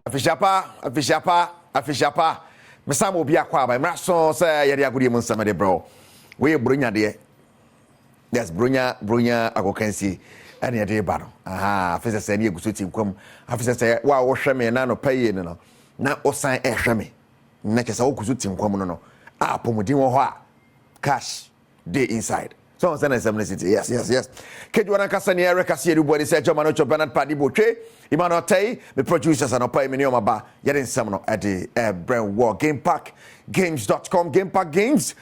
Afishapa. Mesamo be aqua by Mason, say, Yadiagudi Monsamade, bro. We Brunya dear. Yes, Brunya, I can see. Any day battle. Aha, officer said you could come. Officer said, wow, wash me and nano pay no. Now, o sign a shame. Next, I could him come no. Ah, Pomodimo, cash, day inside. So, yes. Kejuana Cassani, Erica, see everybody said, Jomanocho Bernard Paddy Boucher, Imano Tay, the producers and Opay Minioma Ba, yet in Seminole at the Brand War Game Pack, Games.com, Game Pack Games.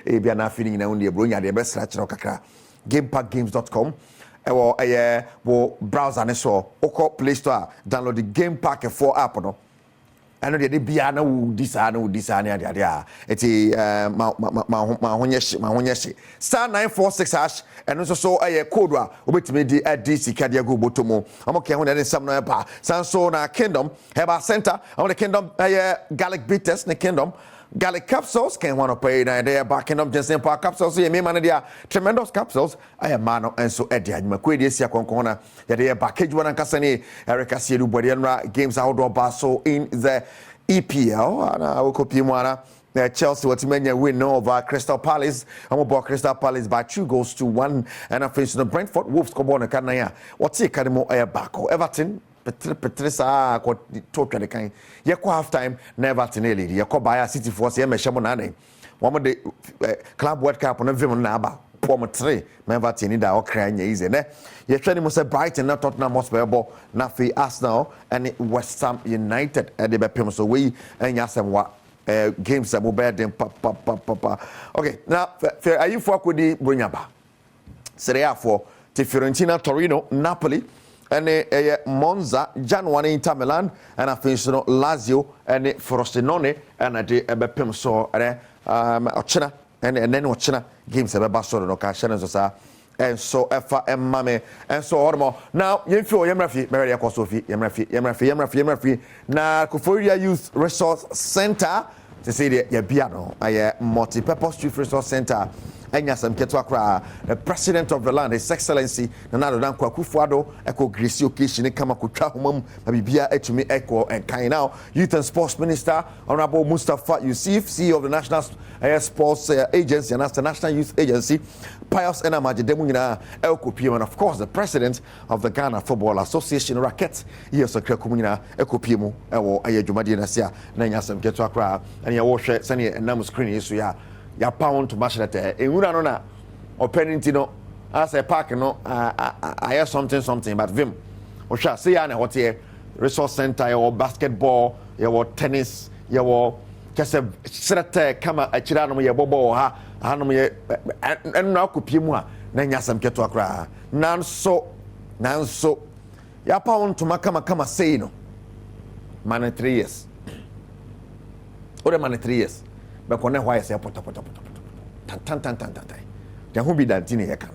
If you're not feeling only a bring the best natural kakra. GamePackGames.com or a browser and so or Play Store download the Game Pack 4 app no. I know the biana this dia. It's ma star 946 hash and also so a code wa obetime di DC kadia go botomo. I'm okay when there some no ba. Sanso na Kingdom Heba Center. I want the Kingdom Gallic Bitters na Kingdom Gallic capsules can one pay na there back Kingdom Jensen Power capsules so me man there tremendous capsules I am man and so Eddie Makwedi sia konkona there package one kasani Erica Siedu Bodianra games outdoor bar so in the EPL and I will copy mwana Chelsea what many win over Crystal Palace. I'm about Crystal Palace by 2-1 and I finished the Brentford Wolves ko bona kanaya what's it kadimo back Everton Petrisa ko talk the kind ye ko half time never tinely ye ko buy City Force ye mehye mo na ne one the Club World Cup on vim na aba form 3 never tin da o kran ye easy ne ye twani mo say Brighton na Tottenham Hotspur bo na fi Arsenal and West Ham United e de be pem so we enya semwa games that will bear them pa. Okay, now are you for Kudi Brunyaba? Serie A for Fiorentina, Torino, Napoli, and Monza, January Inter Milan, and I finish Lazio and Frosinone, and I did a Bepim so Ochina, and then Ochina games about Barcelona, Cashan, and so Efa and Mame, and so Ormo. Now, you feel Yamrafi, Maria Kosofi, Yamrafi, na Kufuria Youth Resource Center, to say the Yabiano, a multi-purpose youth resource center. Enyasam Ketwakra, the president of the land, His Excellency, Nanado Dankwa Kufuado, Echo Grisio Kishini Kamakutrahumum, Abibia Etumi Echo, and Kainao, Youth and Sports Minister, Honorable Mustafa Yusuf, CEO of the National Sports Agency, and the National Youth Agency, Pius Enamaji Demuna, Elko PM, and of course the president of the Ghana Football Association, Racket, Yes, Kumina, Elko PM, Ewo Ayajumadi Nasia, Nanyasam Ketwakra, and Yawoshe, Sani, and Namu Screen, so yeah. Ya pound to match that ewura no na opening no as a park no I hear something but vim o sha say ya na what here resource center or basketball or tennis or just a strata kama akira no ye bobo ha no ye en na kopie mu a na nya sam keto akra nanso ya pound to kama say no man 3 years or man 3 years but kone why say pota tan dia ho bi dantini ye kan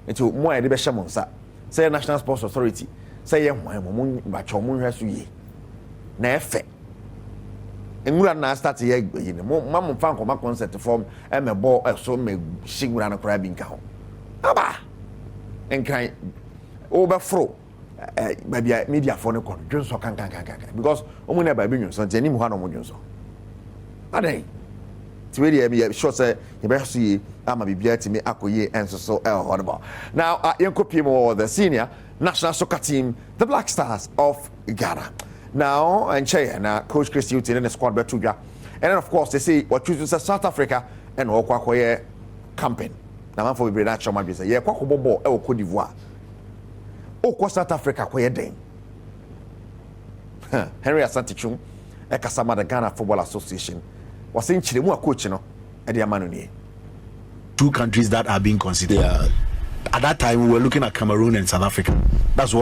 eto mo a de be hyemon sa say National Sports Authority say ye hwan mo ba cho mo hwa so yi na efe enwura na start ye yi ne mo mam fan koma concert form e me bo so me shigura na kra bi nka ho aba enkan o be fro ba bia media for ne kon dwonso kan because omo na ba bi nwonso nti ani mu ha no mo dwonso adai really be sure say you better see ama bibia timi akoye enso so horrible. Now Yenkopimo, the senior national soccer team, the Black Stars of Ghana. Now and China, Coach Chris Hutton and the squad betuga. And then of course they say what chooses South Africa and Okwakoye campaign. Now man for be natural man be say yeah kwakobobo e Cote d'Ivoire. Okwa South Africa koye den. Henry Asantichum e kasama the Ghana Football Association. Was saying Chile mu coach no e dey amanu ni. Two countries that are being considered. Yeah. At that time we were looking at Cameroon and South Africa. Those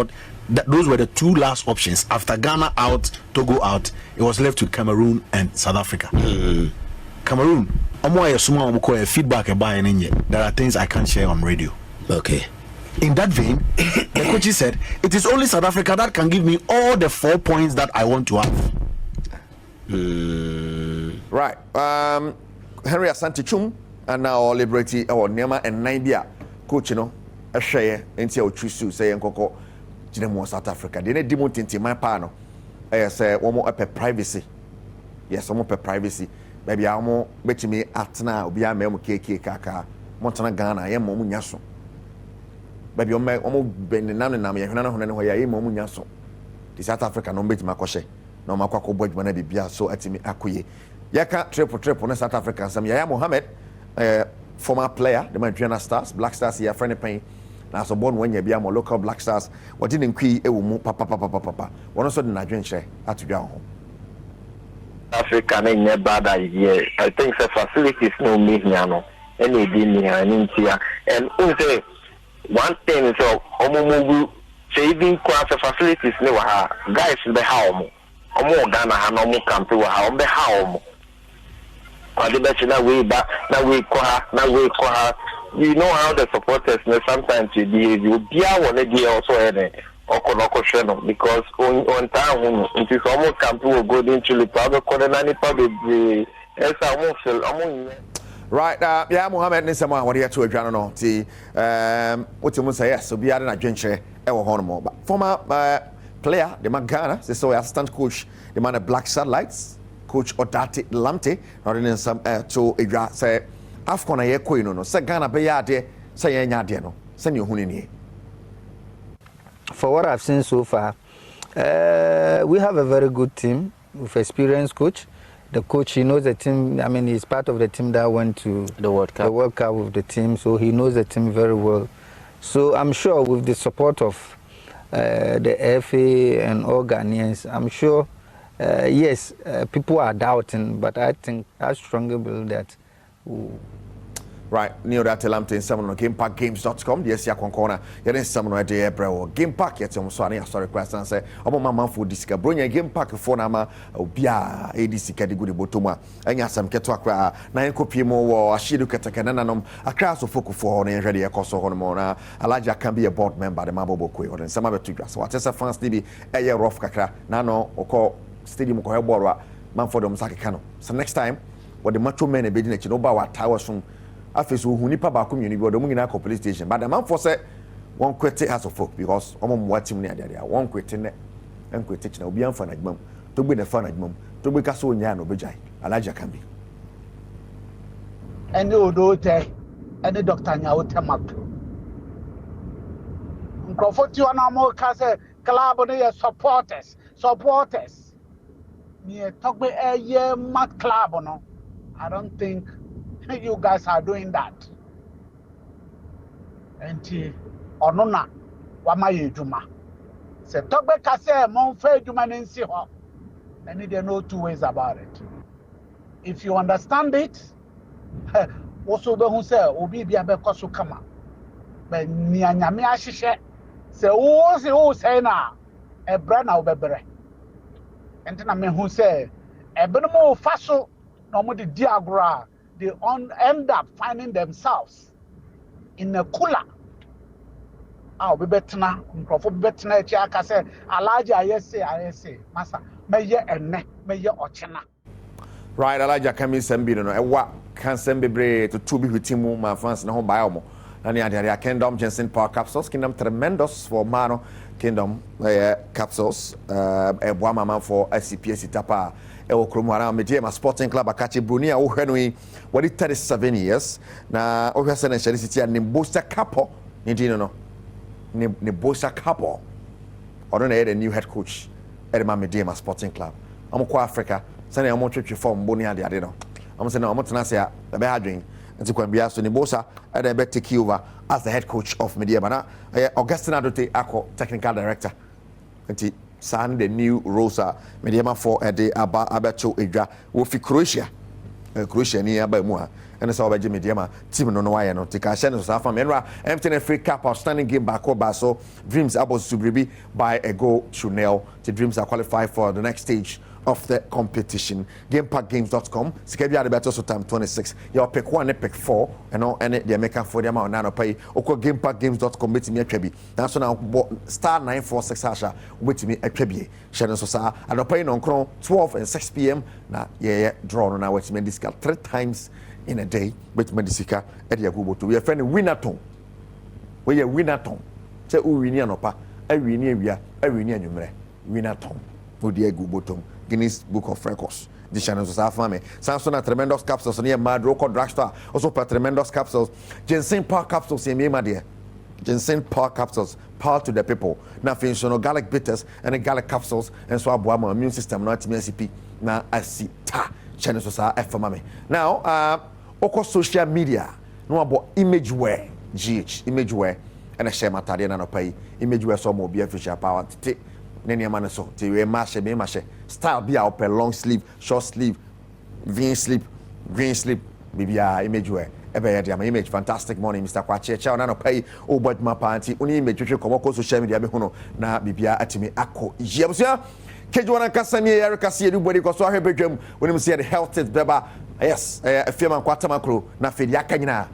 were the two last options. After Ghana out, Togo out, it was left to Cameroon and South Africa. Cameroon, feedback there are things I can't share on radio. Okay. In that vein, the coach said, it is only South Africa that can give me all the 4 points that I want to have. Right. Henry Asantichum and now Liberty or Nema and Nibia coach a share until choose to say Nkoko Jinemo South Africa. They need Dimontinti my pano. say one more privacy. Yes, one more privacy. Maybe I mo bet me atna obi a mem keke kaka. Montana Ghana ye mo nyaso. Baby omo ben nam ye hwana hwana no ye mo nyaso. The South Africa no bet makoshe. No makwa boy bana bibia so atimi akoye. Yaka triple na South Africa sam Yaya Mohammed former player the Madrid Stars Black Stars here friend pain na so born when you be am local Black Stars what didn't kwi e wo mu papa one so na dwenche atudwa ho Africa na bad idea. I think the facilities no me here no any be me and here and say one thing is omo saving class facilities no ha guys be how omo Ghana ha no mo camp wa ha be how you know how the supporters sometimes you be one day also because on time it is almost come to a good into right yeah Mohammed ni sama what here to adwana no ti what you say yes so be na dwenche e wo hono mo former player the Ghana so assistant coach the man Black Satellites Coach Odate Lamte, not in some to Idra say Afcon a year no say Ghana be yade say yenya de no send you hunini. For what I've seen so far, we have a very good team with experienced coach. The coach, he knows the team. I mean, he's part of the team that went to the World Cup with the team, so he knows the team very well. So I'm sure with the support of the FA and all Ghanaians, I'm sure. Yes, people are doubting, but I strongly believe that. Right, Neo that Lamte someone on GamePackGames.com. Yes, ya konkona. Yere someone at the bro. GamePack yet so ani sorry question say. Omo mama for disika. Bronya GamePack for na ma obia ADC kadi gudi botoma. Anya sam keto akra na enkopi mo wo ashidu ketaka na nanom akra so foku for na ready ekoso hono mo na Alaja can be a board member the mabobo kwe. Or some of it so what is a fans nibi eye rough kakra na no oko stadium ko heboro man for them sake kano. So next time what the macho men e be di na no ba wa tower so afis wo huni pa ba ko myuni bi odo mu nyina ko police station but the man for say one quit House of Folk because omo mo team ne ade one quit ne en quit china obi amfa na djumam to gbe na fa na djumam to gbe ka so nya na obejai Alaja can be ene odote ene Dr. Nyawo Temak nkrofoti ona mo ka say club no ye supporters me togbe eye mat club no I don't think you guys are doing that. And onona wama yejuma. Se togbe kase mon fe ejuma nsi ho. And there are no two ways about it. If you understand it, also be hu se obi bia be koso kama. Be ni anyame ahihye se wo se na ebra na obebere. Enti na me hu se ebeno mo faso no mo di diagra. They end up finding themselves in a cooler. We betna, microphone betna, Chaka say, Alaja, I say, Massa, may ye and me, may ye ochena. Right, Alaja can be sembi no, and what can send be brave to 2 with Timu, my fans, no home by Omo. And the Kingdom Jensen Power Capsules, Kingdom tremendous for Mano, Kingdom capsules, Badwam man for SCPS Tapa. Ewo kromara Medema Sporting Club akache Brunia wo hwenui wadi 37 years na ohwese na Chelsea City ne Bosa Capo ndino no ne Bosa Capo odo na the new head coach Edema Medema Sporting Club amko Africa sane amo twetwe form boni ade no amo se na amo tena se a be hadwen nti kwambia so ne Bosa ade be take over as the head coach of Medema na Augustine Adote ako technical director nti San the new Rosa Medema for the abacho edwa wo fi Croatia ni aba mu ha ene sa obaje Medema team no why no tika hye no sa fa menra MTN free cup outstanding game back over so Dreams abos subribi by a goal to nil. The Dreams are qualified for the next stage of the competition. GamePackGames.com. Sikabi are the better so time 26. You pick 1 and pick 4 and all and they make up for them or nano pay. Oko GamePackGames.com with me a trebi. That's now star 946 hasha with me a trebi. Shannon Sosa and a pay on 12 and 6 p.m. Now draw now with me discount 3 times in a day with Medisika at Yagubo to be a friend Winnaton. We are Winnaton. Say Urini anopa, a Winia, a Winia numere, Winnaton. Odiegu bottom Guinness Book of Records. This channel is family. Samson and tremendous capsules near Mad Roco Drugstore. Also for tremendous capsules. Ginseng Power capsules in my dear. Ginseng Power capsules, power to the people. Now finish no garlic bitters and the garlic capsules and so Badwam immune system not MCP. Now I see ta channels was family. Now oko social media no about image wear GH image wear and a share matadi and pay image wear some more be official power to take. Nene man so te we mashe style be out per long sleeve short sleeve green sleeve bibia image wear ebe ya dia image fantastic morning Mr. Kwache cha na no pay o Badwam party uni image twe komoko social media be hono na bibia atimi akọ yebusua kejwana kasani ya kasi everybody ko so ahwe bedwam when him say the health is beba yes afia man kwata makro na fedi aka nyina